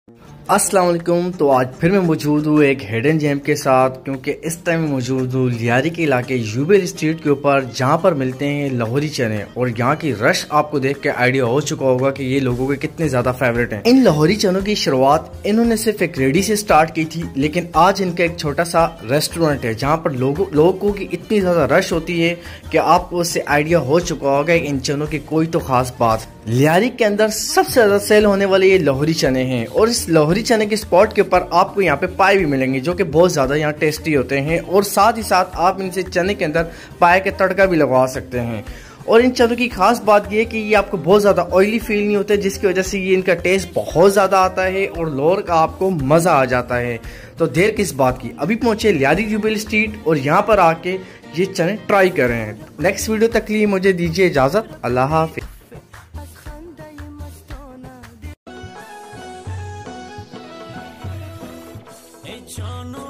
अस्सलाम वालेकुम। तो आज फिर मैं मौजूद हूँ एक हिडन जेम के साथ, क्योंकि इस टाइम मैं मौजूद हूँ लियारी के इलाके यूबेल स्ट्रीट के ऊपर, जहाँ पर मिलते हैं लाहौरी चने। और यहाँ की रश आपको देख के आइडिया हो चुका होगा कि ये लोगों के कितने ज्यादा फेवरेट हैं। इन लाहौरी चनों की शुरुआत इन्होंने सिर्फ एक रेडी से स्टार्ट की थी, लेकिन आज इनका एक छोटा सा रेस्टोरेंट है जहाँ पर लोगों की इतनी ज्यादा रश होती है कि आपको उससे आइडिया हो चुका होगा इन चनों की कोई तो खास बात। लियारी के अंदर सबसे ज्यादा सेल होने वाले ये लाहौरी चने हैं, और इस लाहौरी चने के स्पॉट के ऊपर आपको यहाँ पे पाए भी मिलेंगे जो कि बहुत ज्यादा यहाँ टेस्टी होते हैं। और साथ ही साथ आप इनसे चने के अंदर पाए के तड़का भी लगवा सकते हैं। और इन चनों की खास बात ये है कि ये आपको बहुत ज्यादा ऑयली फील नहीं होते, जिसकी वजह से ये इनका टेस्ट बहुत ज्यादा आता है और लोर का आपको मजा आ जाता है। तो देर किस बात की, अभी पहुंचे लियारी यूबेल स्ट्रीट और यहाँ पर आके ये चने ट्राई करें। नेक्स्ट वीडियो तक के लिए मुझे दीजिए इजाजत। अल्लाह हाफिज। Echano